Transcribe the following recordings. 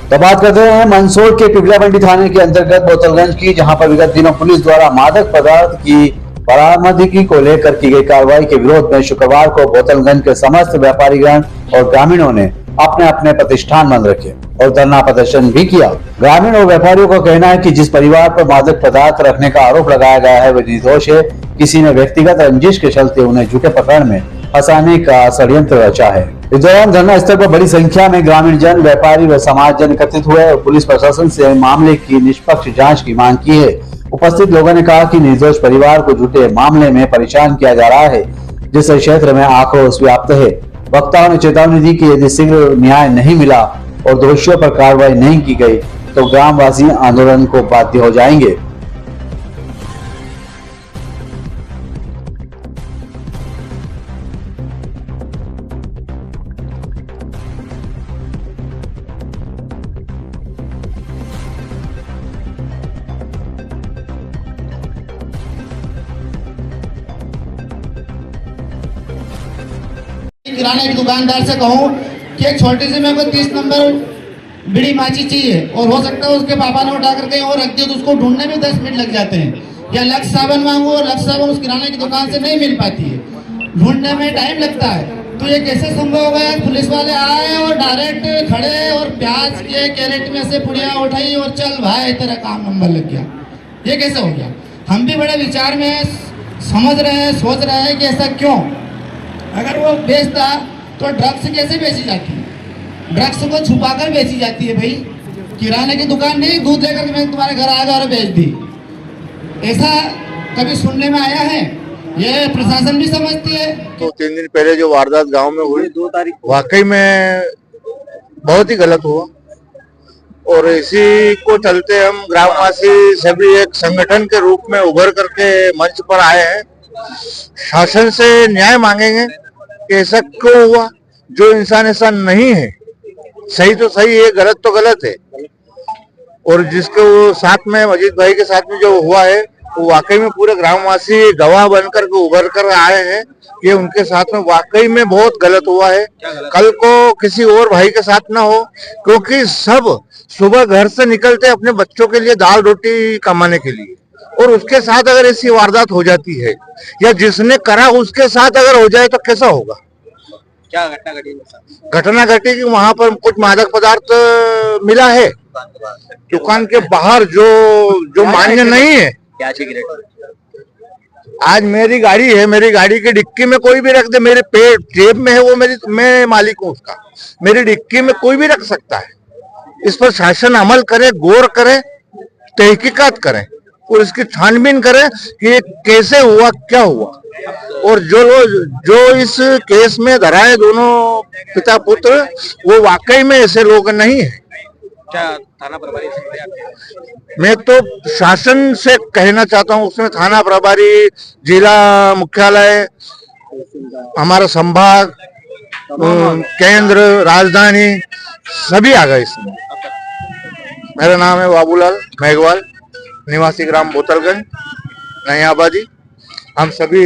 तो बात करते हैं मंदसौर के पिपलाबंडी थाने के अंतर्गत बोतलगंज की, जहां पर विगत दिनों पुलिस द्वारा मादक पदार्थ की बरामदगी को लेकर की गई कार्रवाई के विरोध में शुक्रवार को बोतलगंज के समस्त व्यापारीगण और ग्रामीणों ने अपने अपने प्रतिष्ठान बंद रखे और धरना प्रदर्शन भी किया। ग्रामीण और व्यापारियों का कहना है कि जिस परिवार पर मादक पदार्थ रखने का आरोप लगाया गया है वह निर्दोष है। किसी ने व्यक्तिगत रंजिश के चलते उन्हें झूठे प्रकरण में फंसाने का षड्यंत्र रचा है। इस दौरान धरना स्थल पर बड़ी संख्या में ग्रामीण जन, व्यापारी व समाज जन एकत्रित हुए और पुलिस प्रशासन से मामले की निष्पक्ष जांच की मांग की है। उपस्थित लोगों ने कहा कि निर्दोष परिवार को झूठे मामले में परेशान किया जा रहा है, जिससे क्षेत्र में आक्रोश व्याप्त है। वक्ताओं ने चेतावनी दी कि यदि शीघ्र न्याय नहीं मिला और दोषियों पर कार्रवाई नहीं की गई तो ग्रामवासी आंदोलन को बाध्य हो जाएंगे। किराने के दुकानदार से कहूँ कि एक छोटी सी मेरे को 30 नंबर बीड़ी माची चाहिए और हो सकता है उसके पापा ने उठा कर कहीं और रख दिया तो उसको ढूंढने में 10 मिनट लग जाते हैं। या लक्स साबुन मांगू और लक्स साबुन उस किराने की दुकान से नहीं मिल पाती है, ढूंढने में टाइम लगता है। तो ये कैसे संभव हो गया? पुलिस वाले आए और डायरेक्ट खड़े और प्याज के कैरेट में से पुड़िया उठाई और चल भाई तेरा काम नंबर लग गया। ये कैसे हो गया? हम भी बड़े विचार में समझ रहे हैं, सोच रहे हैं कि ऐसा क्यों। अगर वो बेचता तो ड्रग्स कैसे बेची जाती है? ड्रग्स को छुपाकर बेची जाती है भाई। किराने की दुकान नहीं, दूध लेकर मैं तुम्हारे घर आ गया और बेच दी, ऐसा कभी सुनने में आया है? ये प्रशासन भी समझती है। तो 3 दिन पहले जो वारदात गांव में हुई 2 तारीख वाकई में बहुत ही गलत हुआ और इसी को चलते हम ग्रामवासी सभी एक संगठन के रूप में उभर करके मंच पर आए हैं। शासन से न्याय मांगेंगे कि ऐसा क्यों हुआ। जो इंसान ऐसा नहीं है, सही तो सही है, गलत तो गलत है। और जिसके वो साथ में मजीद भाई के साथ में जो हुआ है वो वाकई में पूरे ग्रामवासी गवाह बनकर के उभर कर आए हैं कि उनके साथ में वाकई में बहुत गलत हुआ है। कल को किसी और भाई के साथ ना हो, क्योंकि सब सुबह घर से निकलते अपने बच्चों के लिए दाल रोटी कमाने के लिए, और उसके साथ अगर ऐसी वारदात हो जाती है या जिसने करा उसके साथ अगर हो जाए तो कैसा होगा? क्या घटना घटी? घटना घटी कि वहां पर कुछ मादक पदार्थ मिला है दुकान के बाहर जो मान्य नहीं है। क्या सिगरेट? आज मेरी गाड़ी है, मेरी गाड़ी की डिक्की में कोई भी रख दे, मेरे पेट जेब में है, वो मैं मालिक हूँ उसका, मेरी डिक्की में कोई भी रख सकता है। इस पर शासन अमल करे, गौर करे, तहकीकात करे और इसकी छानबीन करे कि ये कैसे हुआ, क्या हुआ। और जो इस केस में धराए दोनों पिता पुत्र, वो वाकई में ऐसे लोग नहीं है। क्या थाना प्रभारी? मैं तो शासन से कहना चाहता हूँ, उसमें थाना प्रभारी, जिला मुख्यालय, हमारा संभाग, केंद्र, राजधानी सभी आ गए इसमें। मेरा नाम है बाबूलाल मेघवाल, निवासी ग्राम बोतलगंज, नई आबादी। हम सभी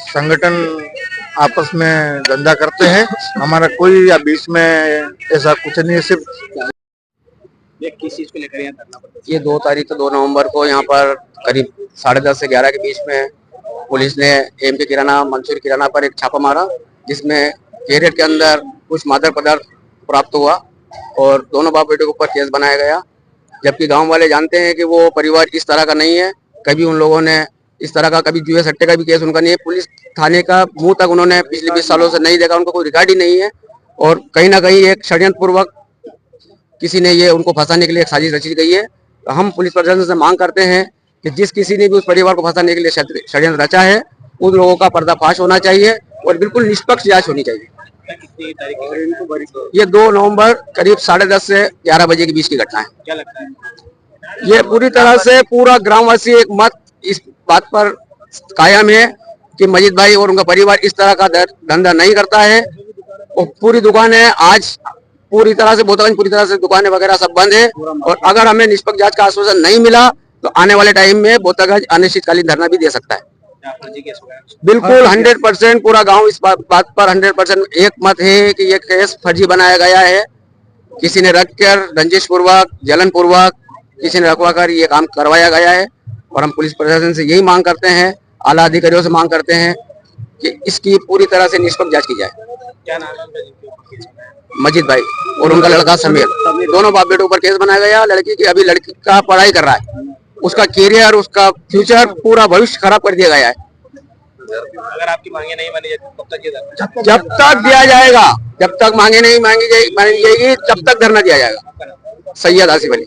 संगठन आपस में धंधा करते हैं, हमारा कोई या बीच में ऐसा कुछ नहीं है। सिर्फ ये किस चीज को लेकर यहाँ धरना प्रदर्शन? ये 2 तारीख को 2 नवंबर को यहाँ पर करीब 10:30 से 11 के बीच में पुलिस ने एम के किराना, मंसूर किराना पर एक छापा मारा, जिसमें कैरेट के अंदर कुछ मादक पदार्थ प्राप्त हुआ और दोनों बाप बेटों के ऊपर केस बनाया गया। जबकि गांव वाले जानते हैं कि वो परिवार इस तरह का नहीं है, कभी उन लोगों ने इस तरह का, कभी जुए सट्टे का भी केस उनका नहीं है। पुलिस थाने का मुंह तक उन्होंने पिछले 20 सालों से नहीं देखा, उनको कोई रिकॉर्ड ही नहीं है। और कहीं ना कहीं एक षड्यंत्र पूर्वक किसी ने ये उनको फंसाने के लिए एक साजिश रची गई है। तो हम पुलिस प्रशासन से मांग करते हैं कि जिस किसी ने भी उस परिवार को फंसाने के लिए षड्यंत्र रचा है, उन लोगों का पर्दाफाश होना चाहिए और बिल्कुल निष्पक्ष जांच होनी चाहिए। कितनी तारीख को? ये 2 नवंबर करीब 10:30 से 11 बजे के बीच की घटना है। क्या लगता है? ये पूरी तरह से पूरा ग्रामवासी एक मत इस बात पर कायम है कि मजीद भाई और उनका परिवार इस तरह का धंधा नहीं करता है। और पूरी दुकानें आज पूरी तरह से बोतलगंज पूरी तरह से दुकानें वगैरह सब बंद है। और अगर हमें निष्पक्ष जांच का आश्वासन नहीं मिला तो आने वाले टाइम में बोतलगंज अनिश्चितकालीन धरना भी दे सकता है। बिल्कुल 100% पूरा गांव इस बात पर 100% एक मत है कि ये केस फर्जी बनाया गया है किसी ने रख कर रंजिश पूर्वक, जलन पूर्वक किसी ने रखवा कर ये काम करवाया गया है। और हम पुलिस प्रशासन से यही मांग करते हैं, आला अधिकारियों से मांग करते हैं कि इसकी पूरी तरह से निष्पक्ष जांच की जाए। क्या नाम है उनका जिनके ऊपर केस बनाया? मजीद भाई और उनका लड़का समीर, दोनों बाप बेटों पर केस बनाया गया। लड़की की अभी लड़की का पढ़ाई कर रहा है, उसका कैरियर, उसका फ्यूचर, पूरा भविष्य खराब कर दिया गया है। अगर आपकी मांगे नहीं मानी जाती तब तक ये धरना जब तक दिया जाएगा, जब तक मांगे नहीं मांगी जाएगी, तब तक धरना दिया जाएगा। सैयद आसिफ अली।